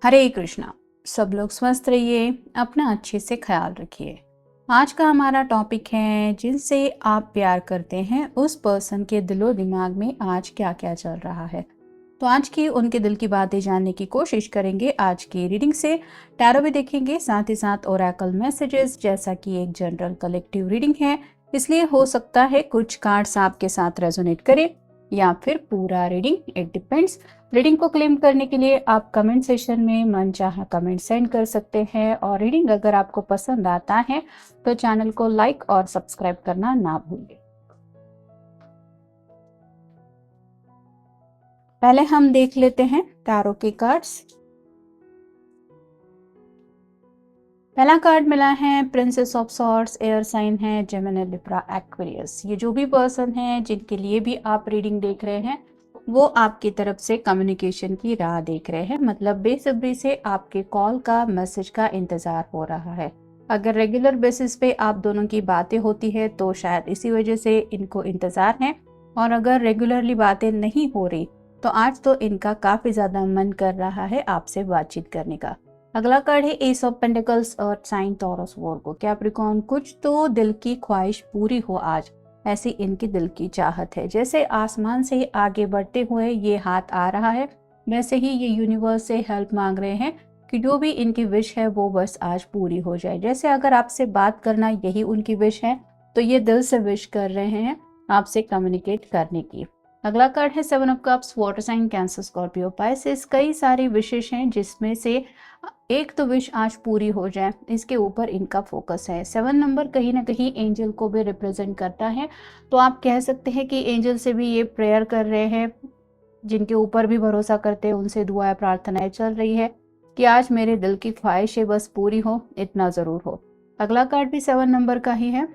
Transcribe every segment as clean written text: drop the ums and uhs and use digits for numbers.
हरे कृष्णा। सब लोग स्वस्थ रहिए, अपना अच्छे से ख्याल रखिए। आज का हमारा टॉपिक है जिनसे आप प्यार करते हैं उस पर्सन के दिलो दिमाग में आज क्या क्या चल रहा है। तो आज की उनके दिल की बातें जानने की कोशिश करेंगे आज की रीडिंग से। टैरो भी देखेंगे, साथ ही साथ ओरेकल मैसेजेस। जैसा कि एक जनरल कलेक्टिव रीडिंग है, इसलिए हो सकता है कुछ कार्ड्स आपके साथ रेजोनेट करें या फिर पूरा रीडिंग, इट डिपेंड्स। रीडिंग को क्लेम करने के लिए आप कमेंट सेशन में मनचाहा कमेंट सेंड कर सकते हैं, और रीडिंग अगर आपको पसंद आता है तो चैनल को लाइक और सब्सक्राइब करना ना भूलें। पहले हम देख लेते हैं टैरो के कार्ड्स। पहला कार्ड मिला है princess of swords, air sign है जेमिनी, लिब्रा, एक्वेरियस। ये जो भी पर्सन है जिनके लिए भी आप रीडिंग देख रहे हैं वो आपकी तरफ से कम्युनिकेशन की राह देख रहे हैं, मतलब बेसब्री से आपके कॉल का, मैसेज का इंतजार हो रहा है। अगर रेगुलर बेसिस पे आप दोनों की बातें होती है तो शायद इसी वजह से इनको इंतजार है, और अगर रेगुलरली बातें नहीं हो रही तो आज तो इनका काफी ज्यादा मन कर रहा है आपसे बातचीत करने का। अगला कार्ड है एस ऑफ पेंटिकल्स और साइन टॉरस वर्गो कैप्रिकॉर्न। कुछ तो दिल की ख्वाहिश पूरी हो आज, ऐसी इनकी दिल की चाहत है। जैसे आसमान से आगे बढ़ते हुए ये हाथ आ रहा है, वैसे ही ये यूनिवर्स से हेल्प मांग रहे हैं कि जो भी इनकी विश है वो बस आज पूरी हो जाए। जैसे अगर आपसे बात करना यही उनकी विश है तो ये दिल से विश कर रहे हैं आपसे कम्युनिकेट करने की। अगला कार्ड है seven of cups, water sign, Cancer, Scorpio, Pisces. कई सारी विशेष हैं जिसमें से एक तो विश आज पूरी हो जाए, इसके ऊपर इनका फोकस है। 7 नंबर कहीं ना कहीं एंजल को भी रिप्रेजेंट करता है, तो आप कह सकते हैं कि एंजल से भी ये प्रेयर कर रहे हैं, जिनके ऊपर भी भरोसा करते हैं उनसे दुआएं प्रार्थनाएं चल रही है कि आज मेरे दिल की ख्वाहिशें बस पूरी हो, इतना जरूर हो। अगला कार्ड भी 7 नंबर का ही है,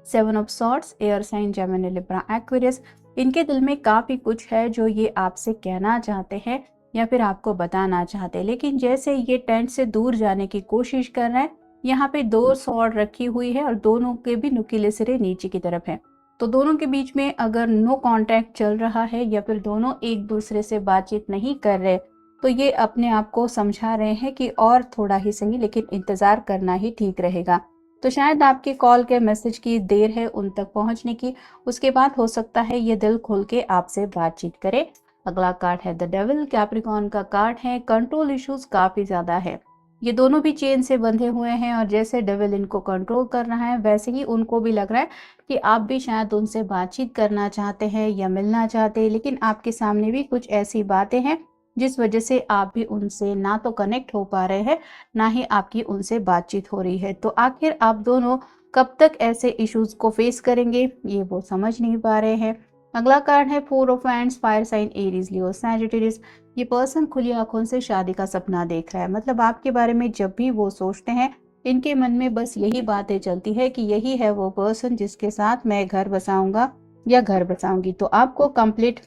7 of swords, air sign Gemini, Libra, Aquarius. इनके दिल में काफी कुछ है जो ये आपसे कहना चाहते हैं या फिर आपको बताना चाहते हैं, लेकिन जैसे ये टेंट से दूर जाने की कोशिश कर रहे हैं। यहाँ पे 2 सॉर्ड रखी हुई है और दोनों के भी नुकीले सिरे नीचे की तरफ है, तो दोनों के बीच में अगर नो कांटेक्ट चल रहा है या फिर दोनों एक दूसरे से बातचीत नहीं कर रहे, तो ये अपने आप को समझा रहे हैं कि और थोड़ा ही सही लेकिन इंतजार करना ही ठीक रहेगा। तो शायद आपके कॉल के मैसेज की देर है उन तक पहुंचने की, उसके बाद हो सकता है ये दिल खोल के आपसे बातचीत करे। अगला कार्ड है द डेविल, कैप्रिकॉर्न का कार्ड है। कंट्रोल इश्यूज काफी ज्यादा है, ये दोनों भी चेन से बंधे हुए हैं, और जैसे डेविल इनको कंट्रोल कर रहा है वैसे ही उनको भी लग रहा है कि आप भी शायद उनसे बातचीत करना चाहते हैं या मिलना चाहते हैं, लेकिन आपके सामने भी कुछ ऐसी बातें हैं जिस वजह से आप भी उनसे ना तो कनेक्ट हो पा रहे हैं, ना ही आपकी उनसे बातचीत हो रही है। तो आखिर आप दोनों कब तक ऐसे इश्यूज को फेस करेंगे ये वो समझ नहीं पा रहे हैं। अगला कार्ड है 4 of hands, fire sign, Aries, Leo, Sagittarius. ये पर्सन खुली आंखों से शादी का सपना देख रहा है, मतलब आपके बारे में जब भी वो सोचते हैं इनके मन में बस यही बातें चलती है कि यही है वो पर्सन जिसके साथ मैं घर बसाऊंगा या घर बसाऊंगी। तो आपको कंप्लीट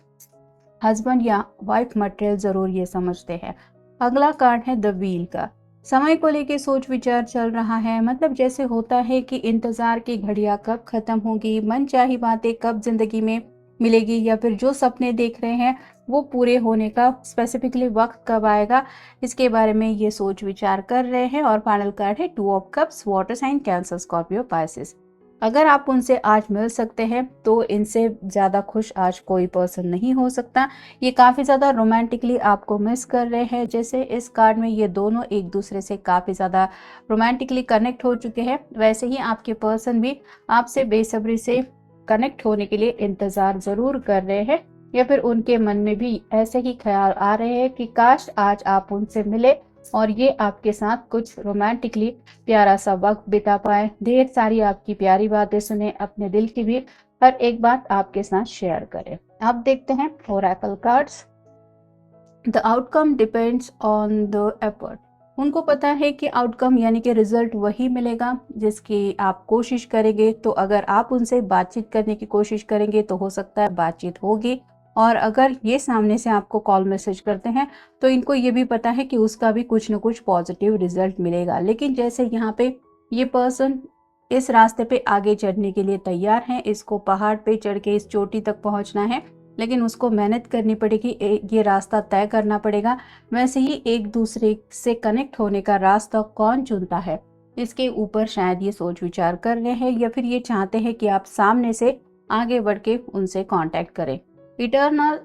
हस्बैंड या वाइफ मटेरियल जरूर ये समझते हैं। अगला कार्ड है द व्हील का, समय को लेके सोच विचार चल रहा है, मतलब जैसे होता है कि इंतजार की घड़ियां कब खत्म होगी, मनचाही बातें कब जिंदगी में मिलेगी, या फिर जो सपने देख रहे हैं वो पूरे होने का स्पेसिफिकली वक्त कब आएगा, इसके बारे में ये सोच विचार कर रहे हैं। और फाइनल कार्ड है 2 of cups, water sign, Cancer, Scorpio, Pisces. अगर आप उनसे आज मिल सकते हैं तो इनसे ज्यादा खुश आज कोई पर्सन नहीं हो सकता। ये काफी ज्यादा रोमांटिकली आपको मिस कर रहे हैं, जैसे इस कार्ड में ये दोनों एक दूसरे से काफी ज्यादा रोमांटिकली कनेक्ट हो चुके हैं, वैसे ही आपके पर्सन भी आपसे बेसब्री से कनेक्ट होने के लिए इंतजार जरूर कर रहे हैं, या फिर उनके मन में भी ऐसे ही ख्याल आ रहे हैं कि काश आज आप उनसे मिले और ये आपके साथ कुछ रोमांटिकली प्यारा सा वक्त बिता पाए, ढेर सारी आपकी प्यारी बातें सुने, अपने दिल की भी हर एक बात आपके साथ शेयर करें। अब देखते हैं Oracle cards. The outcome depends on the effort. उनको पता है कि आउटकम यानी कि रिजल्ट वही मिलेगा जिसकी आप कोशिश करेंगे। तो अगर आप उनसे बातचीत करने की कोशिश करेंगे तो हो सकता है बातचीत होगी, और अगर ये सामने से आपको कॉल मैसेज करते हैं तो इनको ये भी पता है कि उसका भी कुछ ना कुछ पॉजिटिव रिजल्ट मिलेगा। लेकिन जैसे यहाँ पे ये पर्सन इस रास्ते पे आगे चढ़ने के लिए तैयार हैं, इसको पहाड़ पे चढ़ के इस चोटी तक पहुंचना है, लेकिन उसको मेहनत करनी पड़ेगी, ये रास्ता तय करना पड़ेगा। वैसे ही एक दूसरे से कनेक्ट होने का रास्ता कौन चुनता है, इसके ऊपर शायद ये सोच विचार कर रहे हैं, या फिर ये चाहते हैं कि आप सामने से आगे बढ़ के उनसे कांटेक्ट करें। इटर्नल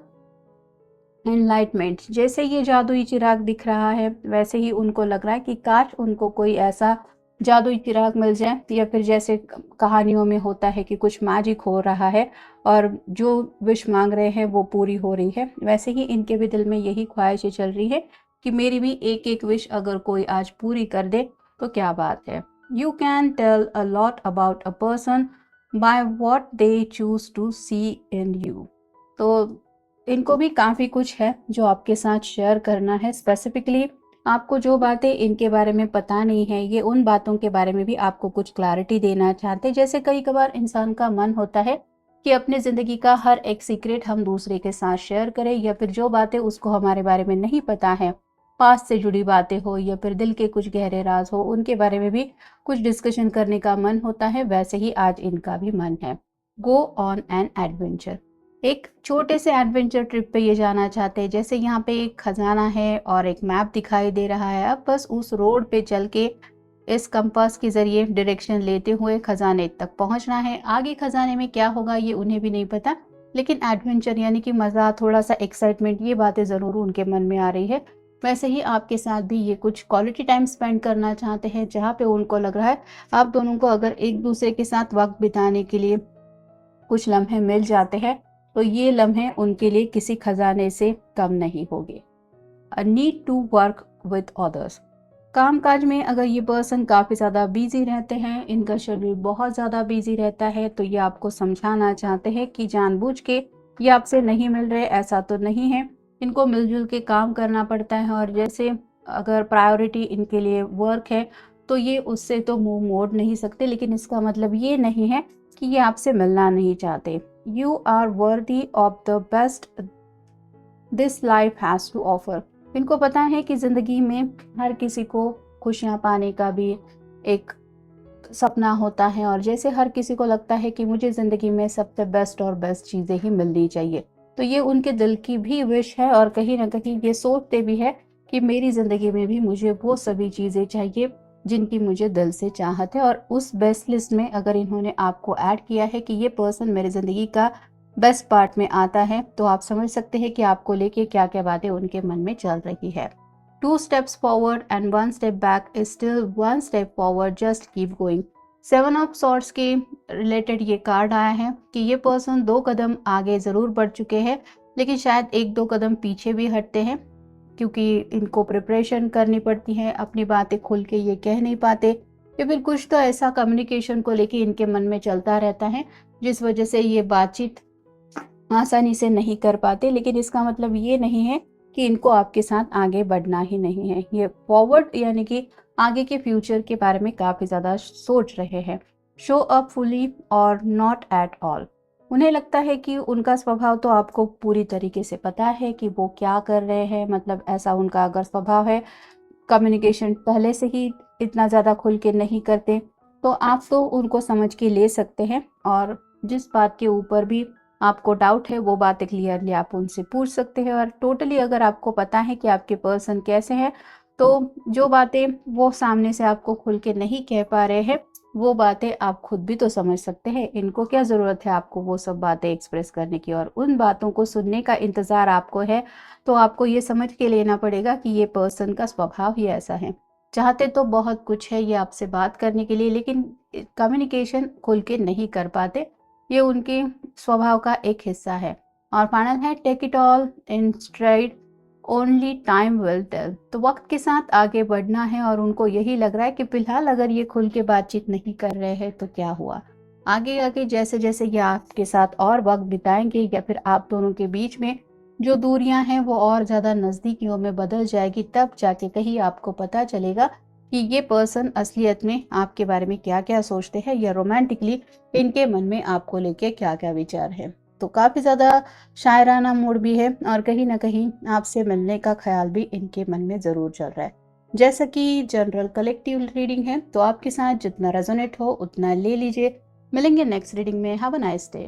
एनलाइटमेंट, जैसे ये जादुई चिराग दिख रहा है, वैसे ही उनको लग रहा है कि काश उनको कोई ऐसा जादुई चिराग मिल जाए, या फिर जैसे कहानियों में होता है कि कुछ मैजिक हो रहा है और जो विश मांग रहे हैं वो पूरी हो रही है। वैसे ही इनके भी दिल में यही ख्वाहिशें चल रही है कि मेरी भी एक एक विश अगर कोई आज पूरी कर दे तो क्या बात है। You can tell a lot about a person by what they choose to see in you. तो इनको भी काफ़ी कुछ है जो आपके साथ शेयर करना है। स्पेसिफिकली आपको जो बातें इनके बारे में पता नहीं है, ये उन बातों के बारे में भी आपको कुछ क्लैरिटी देना चाहते हैं। जैसे कई कबार इंसान का मन होता है कि अपनी ज़िंदगी का हर एक सीक्रेट हम दूसरे के साथ शेयर करें, या फिर जो बातें उसको हमारे बारे में नहीं पता है, पास्ट से जुड़ी बातें हो या फिर दिल के कुछ गहरे राज हो, उनके बारे में भी कुछ डिस्कशन करने का मन होता है। वैसे ही आज इनका भी मन है। गो ऑन एन एडवेंचर, एक छोटे से एडवेंचर ट्रिप पे ये जाना चाहते हैं। जैसे यहाँ पे एक खजाना है और एक मैप दिखाई दे रहा है, अब बस उस रोड पे चल के इस कंपास के जरिए डायरेक्शन लेते हुए खजाने तक पहुंचना है। आगे खजाने में क्या होगा ये उन्हें भी नहीं पता, लेकिन एडवेंचर यानी कि मजा, थोड़ा सा एक्साइटमेंट, ये बातें जरूर उनके मन में आ रही है। वैसे ही आपके साथ भी ये कुछ क्वालिटी टाइम स्पेंड करना चाहते हैं, जहाँ पे उनको लग रहा है आप दोनों को अगर एक दूसरे के साथ वक्त बिताने के लिए कुछ लम्हे मिल जाते हैं तो ये लम्हे उनके लिए किसी खजाने से कम नहीं होंगे। A need to work with others, कामकाज में अगर ये पर्सन काफ़ी ज़्यादा बिजी रहते हैं, इनका शेड्यूल बहुत ज़्यादा बिजी रहता है, तो ये आपको समझाना चाहते हैं कि जानबूझ के ये आपसे नहीं मिल रहे, ऐसा तो नहीं है। इनको मिलजुल के काम करना पड़ता है, और जैसे अगर प्रायोरिटी इनके लिए वर्क है तो ये उससे तो मुंह मोड़ नहीं सकते, लेकिन इसका मतलब ये नहीं है कि ये आपसे मिलना नहीं चाहते। You are worthy of the best this life has to offer, इनको पता है कि ज़िंदगी में हर किसी को खुशियाँ पाने का भी एक सपना होता है, और जैसे हर किसी को लगता है कि मुझे ज़िंदगी में सबसे बेस्ट और बेस्ट चीज़ें ही मिलनी चाहिए, तो ये उनके दिल की भी विश है, और कहीं ना कहीं ये सोचते भी है कि मेरी ज़िंदगी में भी मुझे वो सभी चीज़ें चाहिए जिनकी मुझे दिल से चाहत है। और उस बेस्ट लिस्ट में अगर इन्होंने आपको ऐड किया है कि ये पर्सन मेरी ज़िंदगी का बेस्ट पार्ट में आता है, तो आप समझ सकते हैं कि आपको लेके क्या क्या बातें उनके मन में चल रही है। 2 steps forward and 1 step back is still 1 step forward, just keep going। 7 of Swords के रिलेटेड ये कार्ड आया है कि ये पर्सन 2 कदम आगे ज़रूर बढ़ चुके हैं, लेकिन शायद 1-2 कदम पीछे भी हटते हैं, क्योंकि इनको प्रिपरेशन करनी पड़ती है, अपनी बातें खुल के ये कह नहीं पाते, या फिर कुछ तो ऐसा कम्युनिकेशन को लेके इनके मन में चलता रहता है जिस वजह से ये बातचीत आसानी से नहीं कर पाते। लेकिन इसका मतलब ये नहीं है कि इनको आपके साथ आगे बढ़ना ही नहीं है। ये फॉरवर्ड यानी कि आगे के फ्यूचर के बारे में काफ़ी ज़्यादा सोच रहे हैं। शो अप फुली और नॉट एट ऑल, उन्हें लगता है कि उनका स्वभाव तो आपको पूरी तरीके से पता है कि वो क्या कर रहे हैं, मतलब ऐसा उनका अगर स्वभाव है, कम्युनिकेशन पहले से ही इतना ज़्यादा खुल के नहीं करते, तो आप तो उनको समझ के ले सकते हैं, और जिस बात के ऊपर भी आपको डाउट है वो बातें क्लियरली आप उनसे पूछ सकते हैं। और टोटली अगर आपको पता है कि आपके पर्सन कैसे हैं, तो जो बातें वो सामने से आपको खुल के नहीं कह पा रहे हैं, वो बातें आप खुद भी तो समझ सकते हैं। इनको क्या ज़रूरत है आपको वो सब बातें एक्सप्रेस करने की, और उन बातों को सुनने का इंतज़ार आपको है, तो आपको ये समझ के लेना पड़ेगा कि ये पर्सन का स्वभाव ही ऐसा है। चाहते तो बहुत कुछ है ये आपसे बात करने के लिए, लेकिन कम्युनिकेशन खुल के नहीं कर पाते, ये उनके स्वभाव का एक हिस्सा है। और फाइनल है take it all in stride, only time will tell, तो वक्त के साथ आगे बढ़ना है, और उनको यही लग रहा है कि फिलहाल अगर ये खुल के बातचीत नहीं कर रहे हैं तो क्या हुआ, आगे आगे जैसे जैसे ये आपके साथ और वक्त बिताएंगे, या फिर आप दोनों के बीच में जो दूरियां हैं वो और ज़्यादा नज़दीकियों में बदल जाएगी, तब जाके कहीं आपको पता चलेगा कि ये पर्सन असलियत में आपके बारे में क्या क्या सोचते हैं, या रोमांटिकली इनके मन में आपको लेके क्या क्या विचार है। तो काफ़ी ज़्यादा शायराना मूड भी है, और कहीं ना कहीं आपसे मिलने का ख्याल भी इनके मन में ज़रूर चल रहा है। जैसा कि जनरल कलेक्टिव रीडिंग है, तो आपके साथ जितना रेजोनेट हो उतना ले लीजिए। मिलेंगे नेक्स्ट रीडिंग में। Have a nice day.